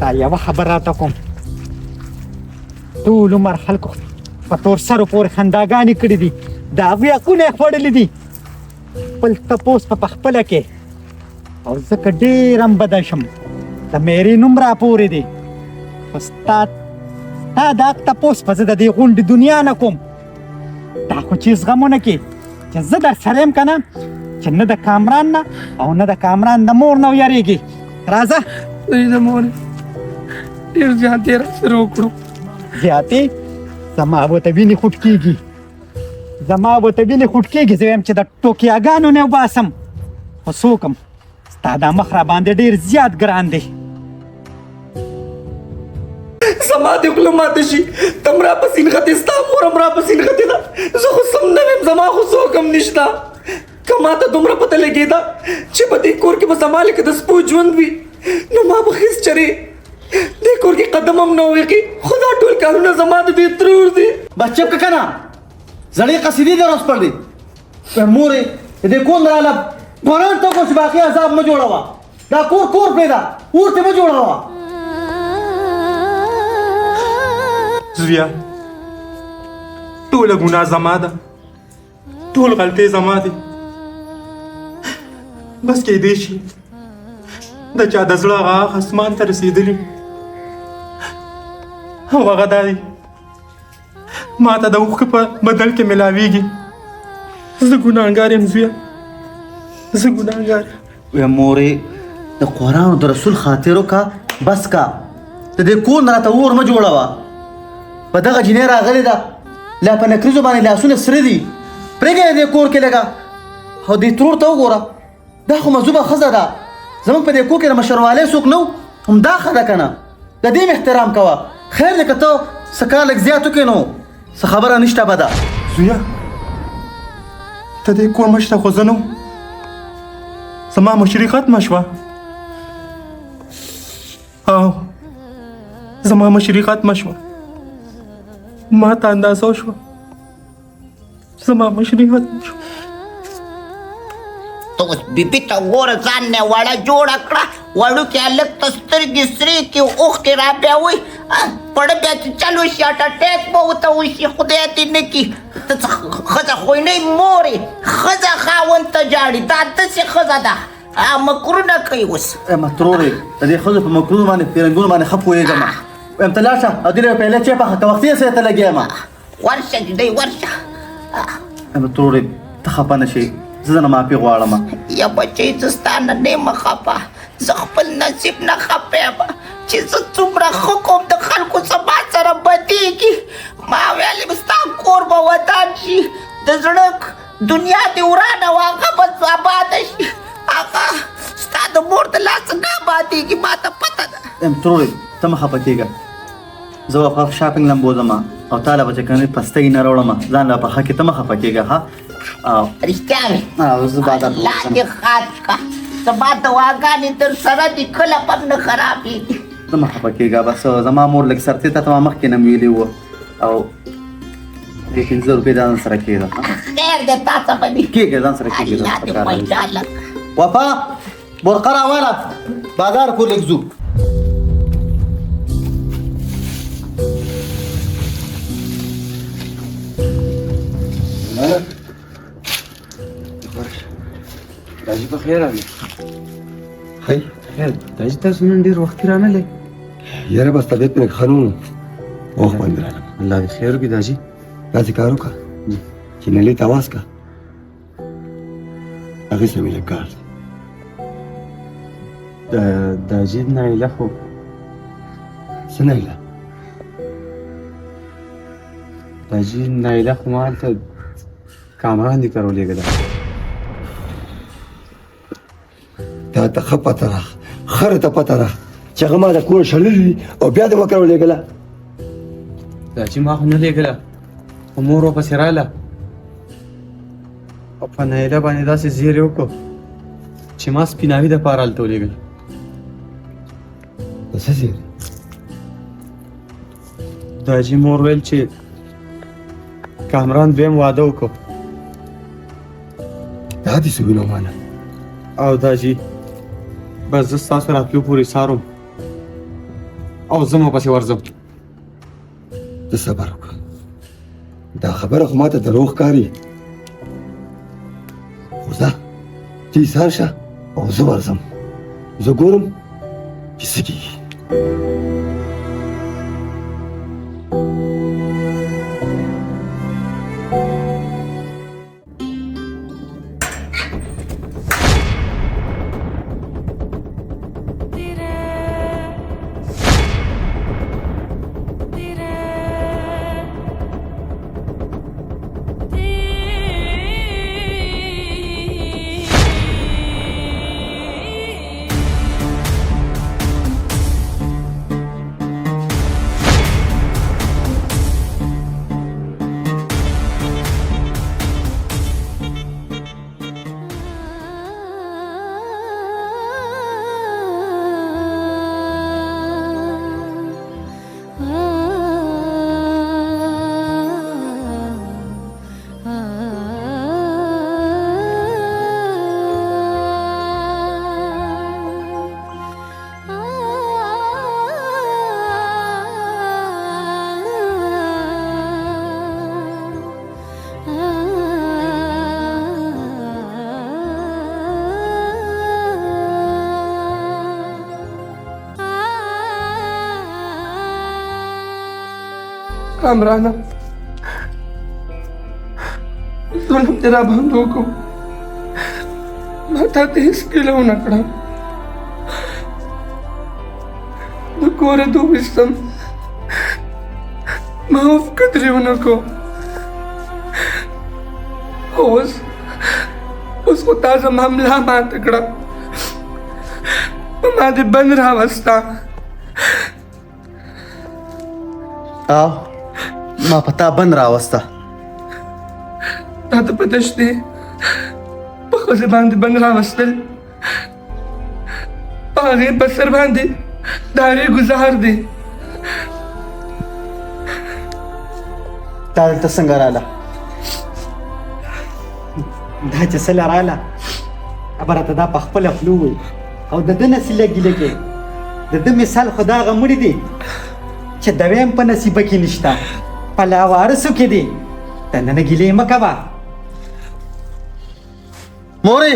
دا یوه خبره راته کوم ټول عمر خلکو په تور سرو پورې خنداګانې کړي دي د هغوی حقونه یې خوړلي دي خپل تپوس په پخپله کې او ځکه ډېر هم بده شم د میرې نوم راپورې دی خو ستا د حق تپوس په زه د دې غونډې دنیا نه کوم دا خو چې زغم ونه کړې چې زه در سره یم که نه چې نه د کامران نه او نه د کامران د مور نه ویرېږي راځه دوی د مورې ډېر زیاتې راسره وکړو زیاتې زما به ته وینې خوټ کېږي زما به ته وینې خوټ کېږي زه وایم چې د ټوکیاګانو نه وباسم خو څوک یم ستا دا مخ را باندې ډېر زیات ګران دی زما دې خوله ماته شي ته م راپسې نښتې ستا مور هم راپسې نښتې ده زه خو سم نه ویم زما خو څوک هم نشته که ماته دومره پته لګېده چې په دې کور کې به زما لکه د سپو ژوند وي نو ما به هېڅ چرې دې کور کې قدم هم نه وغږي خو دا ټول کارونه زما د دې ترور دي بس چپ که کنه زړې قصیدې دې راس پر دي مورې دې کور راله قرآن ته کو چې باقي عذاب مه جوړوه دا کور پرېږده اور ته مه جوړوه زویا ټوله ګناه زما ده ټول غلطۍ زما دي بس کیدی شي د چا د زړه هغه اخ اسمان ته رسېدلي او هغه دا دی ما ته د اوښکو په بدل کې میلاویږي زه ګناهګار یم زویه زه ګناهګار یم مورې د قرآن او د رسول خاطر وکړه بس کا د دې کور نه راته اور مه جوړوه په دغه جینۍ راغلې ده لا په نکریزو باندې لاسونه سره دي پرېږه یې دې کور کې لږه او دې ترور ته وګوره دا خو مذوبه ښځه ده زموږ په دې کور کې د مشروالی څوک نه و همدا ښه ده که نه د دې م احترام کوه خیر دی که ته څه کار لږ زیات وکړې نو څه خبره نشته بده زویا ته دې کور مشته خو زه نه وم زما مشري ختمه شوه او زما مشري ختمه شوه ما ته اندازه وشوه زما مشري ختمه شوه ته اوس بیبي ته ګوره ځان نه وړه جوړه کړه وړوکې هلک ته سترګې سرې کړي اوښکې رابیاوئ پړه بیا چې چلو شي اټاټیک به ورته وشي خدای دې نه کړي ته څه ښځه خوینۍ مورې ښځه خاوند ته جاړي دا داسې ښځه ده مکرونه کوي اوس ترورې د دې ښځو په مکرونو باندې پیرنګونو باندې ښه پوهېږم وایم ته لاړ شه او دې له پیاله چای پخه که وختي یې سره ته لګیا یم ورشه جدی ورشه ترورې ته خفه نه شې زه نه معافي غواړم یا بچی زه ستا نه نه یم خفه زه خپل نصیب نه خفه یم چې زه څومره ښه کوم د خلکو زما سره بدېږي ما ویل یم ستا کور به ودان شي د زړه دنیا دې ورانه وه هغه به آباده شي هغه ستا د مور د لاسه نه آبادېږي ما ته پته ده ترورې ته مه خفه کېږه زه به په شاپینګ لم بوځم او تا له به چې کومې پستۍ نه راوړم ځان له په ښه کې ته مه خفه کېږه ها رښتیا مې زه به عادت الله دې خاص کړه زما دواګانې در سره دي کله به نه خرابېږي ته مه خفه کېږه بس زما مور لږ سرتې ته ما مخکې نه ویلي وو او دې 500 روپۍ د ځان سره کېږه خیر دې تا څه به وي کېږه ځان سره کېږه الله دې خوشحاله وفا برقه راواله بازار پور لږ ځو داجي په خیر راغلی خیر خیر داجي تاسو نن ډېر وختي رانغلئ یاره بس طبیعت مې ښه نه و وخت باندې راغلم الله دې خیر وکړي داجي داسې کار وکړه چې نلۍ ته اواز کړه هغې سره مې لږ کار دی داجي نایله خو څه نایله داجي نایله خو ما هلته کامران دي کرولیږله تا ته ښه پته راغ خره ته پته راغ چې هغه ما د کور شړلي او بیا دې وکړولېږله داجي ما خو نه لېږله خو مور ورپسې راغله او په نایله باندې داسې زیری وکړو چې ما سپیناوي دپاره هلته ولېږل د څه زیری داجي مور ویل چې کامران دویم واده وکړو دا دې څه وینو ماله او داجي بس زه ستاسو راتلو پورې څارم او زما پسې ورځم. ته صبر وکړه. دا خبره خو ماته دروغ ښکاري. خو ځه ته ایسار شه او زه ورځم. زه ګورم چې څه کېږي. कामराना ظلم तेरा बंधु को माता 30 किलो नकड़ा दुकोरे दो विस्तम माफ कतरी उनको उसको ताजा मामला मा तकड़ा मादे बंद रहा वस्ता او ما په تا بند راوسته. تا ته پته شته په ښځې باندې بند راوستل په هغې په سر باندې د هغې ګزار دی. تا دلته څنګه راله؟ دا چې څه راله خبره ته دا په خپله خوله ووایي او د ده نسي لږې لږې د ده مثال خو دا هغه مړي دي چې د ویم په نصیبه کې نشته په لاوارثو کې دي. دننه ګیلې مه کوه. مورې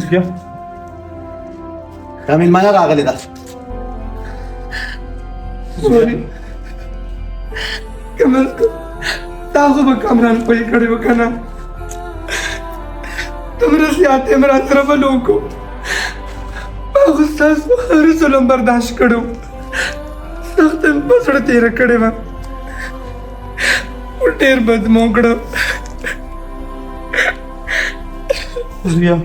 زویا دا مېلمانه راغلې ده. سوري کم از کم تا خو به کامران پوه کړی و که نه دومره زیات یې م راسره بل وکړو ما خو ستاسو هر ظلم برداشت کړو سخت یې په زړه تېره کړې وه خو ډېر بد مو کړه. زویا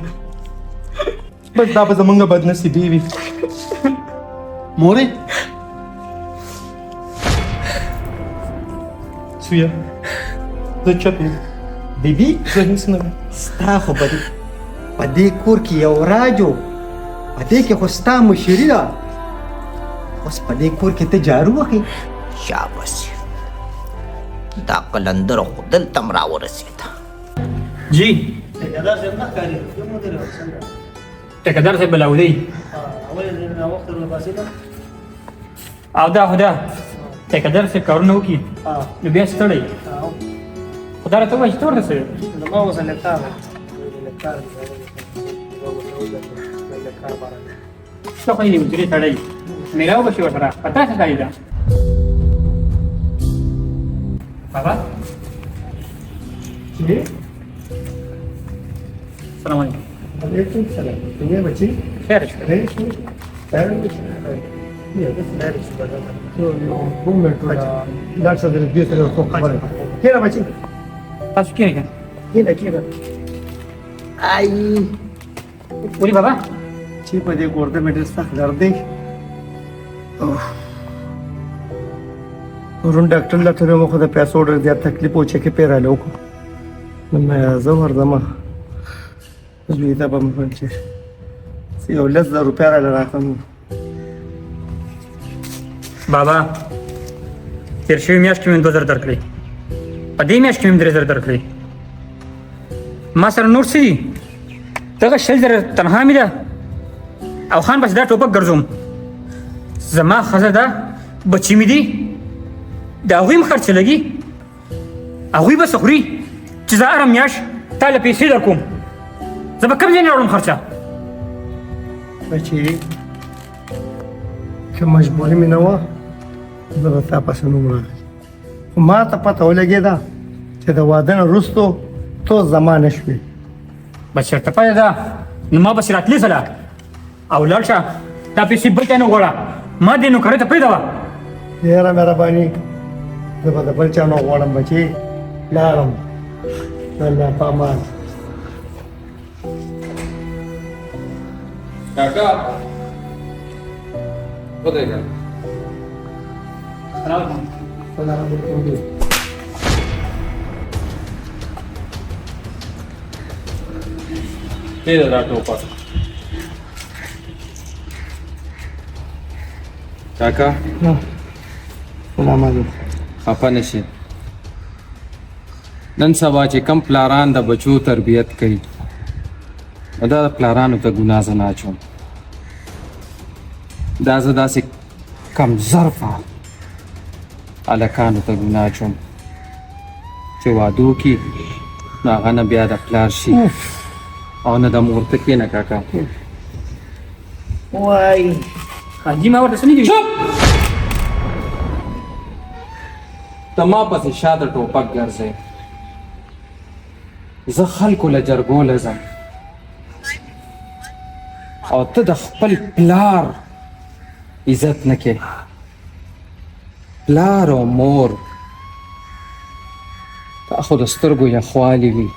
بس دا به زمونږ بدنصیبي وي. مورې زویا زه چپ یم. بیبي زه هېڅ نه وایم. ستا خو په دې کور کې یو راجو په دې کې خو ستا مشري ده. اوس په دې کور کې ته جارو وهې. شاباس دا قلندر خو دلته م راورسېده. जी ټیکدار صاحب بلاودی او دا خدا ټیکدار صاحب کارونه وکړي نو بیا ستړی خدا راته وایي چې ته ورته څه څه خو یې مجري سړی میراو به شي ورسره پتا څه ښایي ده بابا السلام علیکم وعلیکم السلام. څنګه بچي؟ خیر شو ډاکټر صاحب دې سره خو خبره کړه بچي. تاسو کېنئ کینه آی ولې بابا چې په دې کور ته مې ډېر سخت درد دی. ورون ډاکټر لا ته مو خو د پیسو ډېر زیات تکلیف او چې کې پیراله وکړو نو مې زه ورځم زوی ته به مې ویل چې یو 10,000 روپۍ راله راکړم. بابا تیر شوي میاشت کې مې 2000 درکړې په دې میاشت کې مې 3000 درکړې ما سره نور څه دي دغه 6000 تنها مې ده او خان بس دا ټوپک ګرځوم زما ښځه ده بچي مې دي د هغوی م خرڅه لګي هغوی به څه خوري چې زه هره میاشت تا له پیسې در کوم زه به کوم ځای نه راوړم خرڅه بچې که مجبوري مې نه وه زه به ستا پسې نوم راغلی خو ما ته پته ولګېده چې د واده نه وروستو تو زما نه شوې بس چېرته پته ده نو ما بسې راتلې سله او لاړ شه دا پیسې بل چا نه غواړه ما دې نوکرۍ ته پرېږده وه ډېره مهرباني زه به د بل چا نه غواړم بچې لاړم الله په امان काका बताइएगा سلام علیکم ये दादा टोपा काका سلام علیکم خفه نشي نن سبا چې کم پلاران د بچو تربیت کوي نو دا د پلارانو ته ګناه زه نه اچوم دا زه داسې کم ظرفه هلکانو ته ګناه اچوم چې واده وکړي نو هغه نه بیا د پلار شي او نه د مور ته کښېنه کاکا وای حاجي ما ورته څه نه دي ته ما پسې شاته ټوپک ګرځئ زه خلکو له جرګو له ځم او ته د خپل پلار عزت نه کې پلار او مور تا خو د سترګو یخوالی وي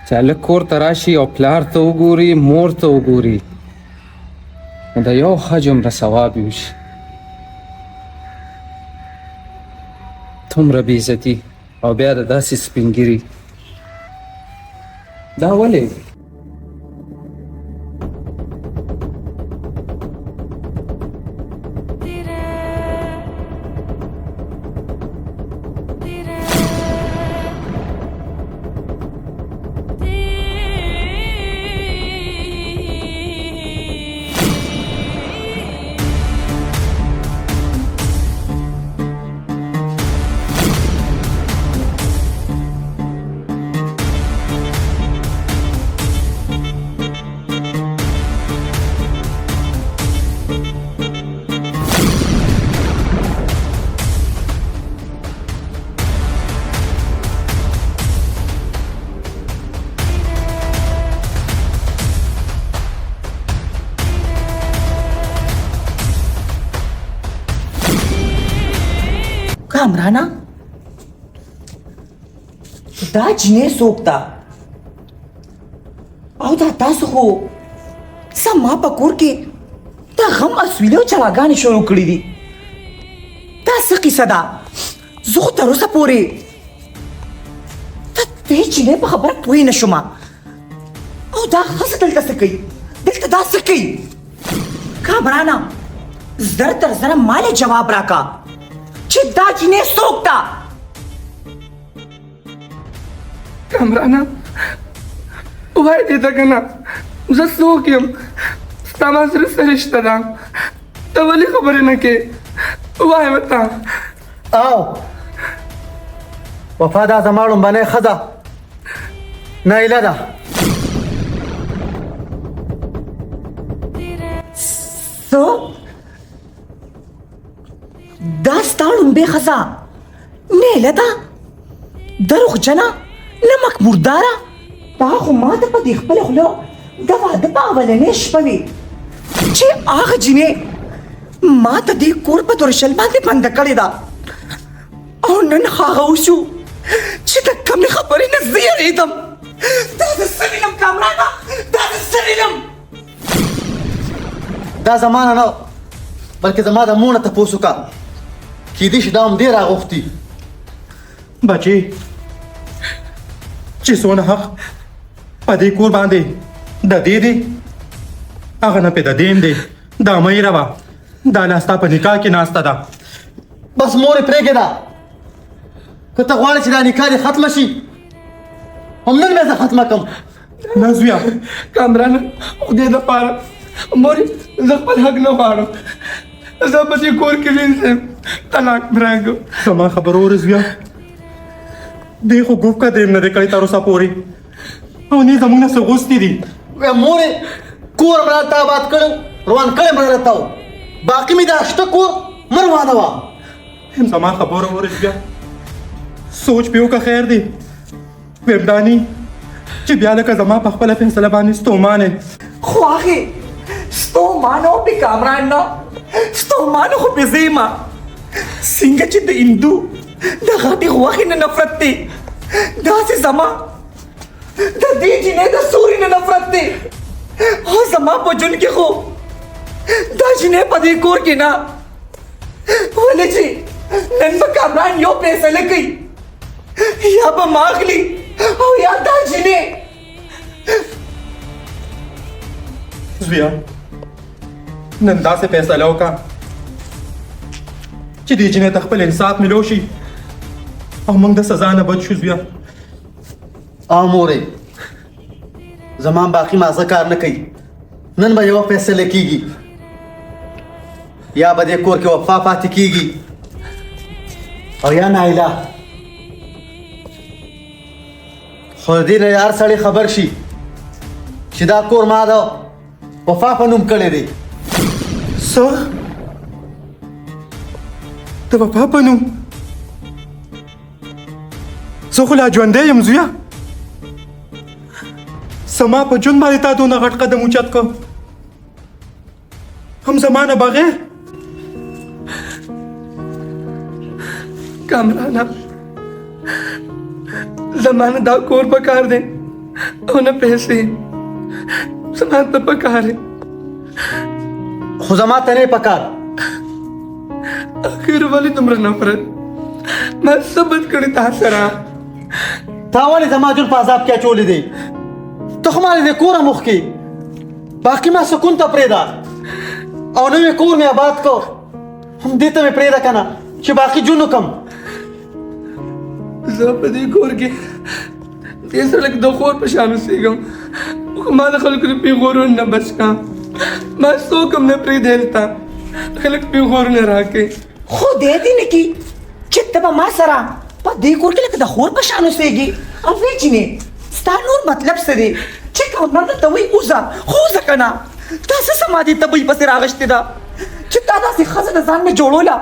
چې هلک کور ته راشي او پلار ته وګوري مور ته وګوري نو د یو حج عمره ثواب وشي څومره بېعزتي او بیا د داسې سپینګیري دا ولې کامرانا دا جنې څوک ده او دا تاسو خو زما په کور کې دا غم اسویلې او چلاګانې شروع کړي دي دا څه قیصه ده زه خو تر اوسه پورې د دې جنې په خبره پوه نه شوم او دا ښځه دلته څه کوي دلته دا څه کوي کامرانا زر تر زره مالې جواب راکا چې دا جنې څوک ده کامرانا وای دې ته کنه زه څوک یم ستا ما سره څه رشته ده ته ولې خبرې نه کوې وای ورته او وفا دا زما لومبنۍ ښځه نایله ده څه دا ستا لومبۍ ښځه نیله ده دروغجنه نه مقبورداره دا خو ما ته په دې خپله خوله د واده په اولنۍ شپه وي چې هغه جینۍ ما ته دې کور په تورشل باندې بنده کړې ده او نن هغه وشو چې د کمې خبرې نه زه یېرېدم دا د څه وینم کامرانه دا د څه وینم دا زمانه نه بلکې زما د مور نه تپوس وکړه کیدای شي دا هم ډېر راغوښتي بچې چې څونه حق په دې کور باندې د دې دی هغه نه پې د دې هم دی دا مه هېروه دا لا ستا په نکاح کې ناسته ده بس مورې پرېږدې که ته غواړې چې دا نکاح دې ختمه شي همنن بیا زه ختمه کړم نه زویا کامران خدای د پاره مورې زه خپل حق نه غواړم زه په دې کور کې وینځم طلاق مې راکړو زما خبر اور زویا دی خو ګوف کا دریم نه دی کړی تر اوسه پورې او نه زموږ نه څه غوښتي دي مورې کور مې راته آباد کړو روان کړی مې راته و باقي مې دا شته کور مه روانه وه زما خبر اور زویا سوچ پیو کا خیر دی ویم دانی چې بیا لکه زما په خپله فیصله باندې ستومانه خواهی ستو مانو پی کامران نا ستو مانو خو پی زیما سنگا چی دا اندو دا غاتی خواهی نا نفرت تی دا سی زما دا دی جنه دا سوری نا نفرت تی او زما پا جن کی خو دا جنه پا دی کور کی نا ولی جی نن با کامران یو پیسه لکی یا با ماغلی او یا دا جنه زویا نن داسې فیصله وکړه چې دې جنې ته خپل انصاف ملو شي او موږ د سزا نه بچ شو زویا مورې زما باقي مازه کار نه کوي نن به یوه فیصله کیږي یا به دې کور کې وفا پاتې کیږي او یا نایله خو دې نه هر سړی خبر شي چې دا کور ما ده وفا په نوم کړی دی څه د وفا په نوم زه خو لا ژوندی یم زویا زما په ژوند باندې تا دونه غټ قدم اوچت کړ هم زما نه بغیر کامرانه زمانه دا کور پکار دی او نه پیسې زما ته پکار دی خو زما ته نه پکار اخر ولې دومره نفرت ما ثبت کړی تا سره تا ولې زما ژوند په عذاب کې اچولی دی ته خو ما دې کوره مخ کې باقي ما سکون ته پرېږده او نوی کور مې آباد کو هم دې ته مې پرېږده که نه چې باقي ژوند وکړم زه په دې کور کې دې سره لکه د خور په شان اوسېږم خو ما د خلکو د پیغورونو نه بچ کا ما څوک هم نه پرېږدی هلته خلک پیغورونه راکوي خدای دې نه کي چې ته به ما سره په دې کور کې لکه د خور په شان اوسېږي او ویې جینې ستا نور مطلب څه دی چې کامران درته وایي وځه خو وځه که نه تا څه سما دې طبعي پسې راغشتې ده چې تا داسې ښځه د ځان مې جوړوله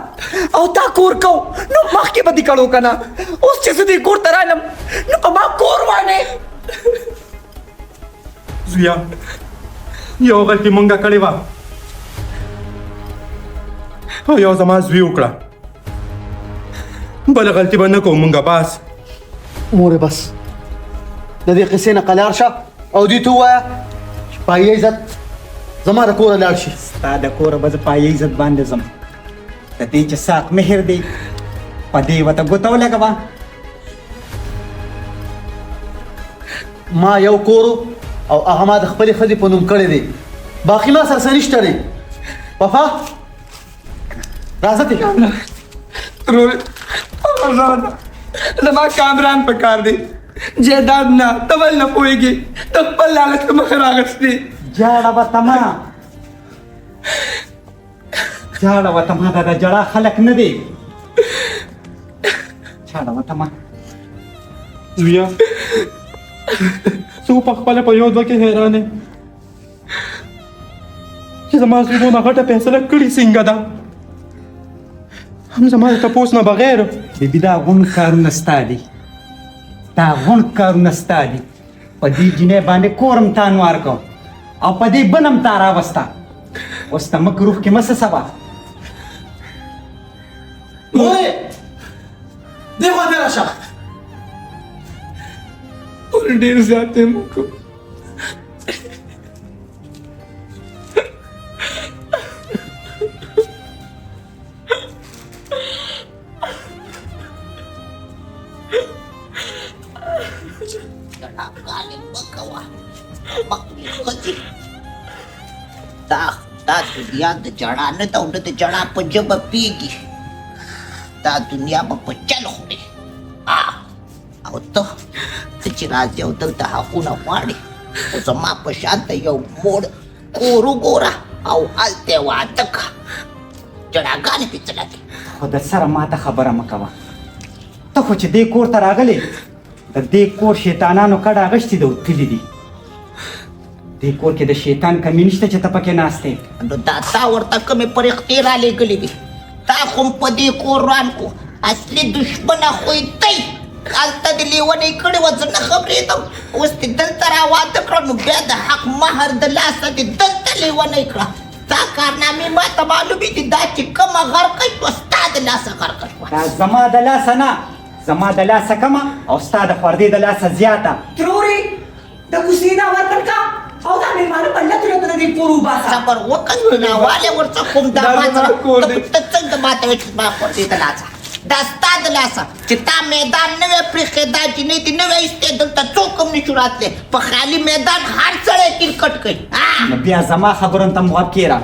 او تا کور کو نو مخکې به دې کړو که نه اوس چې زه دې کور ته رالم نو په ما کور وانې زویا یو غلطي مونږه کړې وه او یو زما زوی وکړه بله غلطي به نه کوو مونږه بس مورې بس د دې قصې نه قلار شه او دوی ته ووایه چې پایې عزت زما د کوره لاړ شي ستا د کوره به زه پایې عزت باندې ځم د دې چې ساق مهر دی په دې ورته ګوته ولګوه ما یو کورو او هغه ما د خپلې ښځې په نوم کړی دی باقي ما سره څه نشته دی وفا راځه تی زما کامران پکار دی جیداد نه ته ول نه پوهېږي ته خپل لالچ ته مخه راغستې جاړه به تما جاړه به تما دا د جړه خلک نه دی جاړه به تما زویا زه په خپله په یو دوه کې حیران یم چې زما زوی دونه غټه فیصله کړې څنګه ده هم زما د تپوس نه بغیر بیبي دا غون کارونه ستا دي دا غون کارونه ستا دي په دې جینۍ باندې کورم تا انوار کو او په دې بنم تا راوسته اوس ته مه روح کې مه څه سبا مورې دې خوا ته راشه اور ډېر زیات یې موکو دا دنیا د جړا نه ده او نه د جړا په ژبه پیږي دا دنیا به په چل خوري او ته چې راځې او دلته حقونه غواړې जमा पशांत यो मोड कोरू गोरा औ हलते वातक जड़ा गाने पे चला के خو د سره ماته خبره مه کوه ته خو چې دې کور ته راغلې د دې کور شیطانانو کډه اغشتي د وتلي دي دې کور کې د شیطان کمی نشته چې ته پکې ناست یې نو دا تا ورته کومې پرختې رالیږلې دي تا خو هم په دې کور روان کو اصلي دشمنه خو یې دی هلته دې لیونۍ کړې وه زه نه خبرېدم اوس دې دلته راواده کړه نو بیا د حق مهر د لاسه دې دلته لیونۍ کړه دا کارنامې ما ته معلومې دي دا چې کومه غرقه شوه ستا د لاسه غرقه شوه دا زما د لاسه نه زما د لاسه کمه او ستا د خوردې د لاسه زیاته تروري د کوسینا ورکړ کا او دا مېلمانه په لته لته د دې پورو باسه صبر وکړه ناواله ورڅخه کوم دا ما سره ته څنګه ماته وایې چې ما خوردې د لاسه دا ستا د لاسه چې تا میدان نه وی پرېښی دا جینۍ دې نه وی ایستې دلته څوک هم نشو راتلی په خالي میدان هر سړی کرکټ کوي نو بیا زما خبرو ته مغوږ کېږه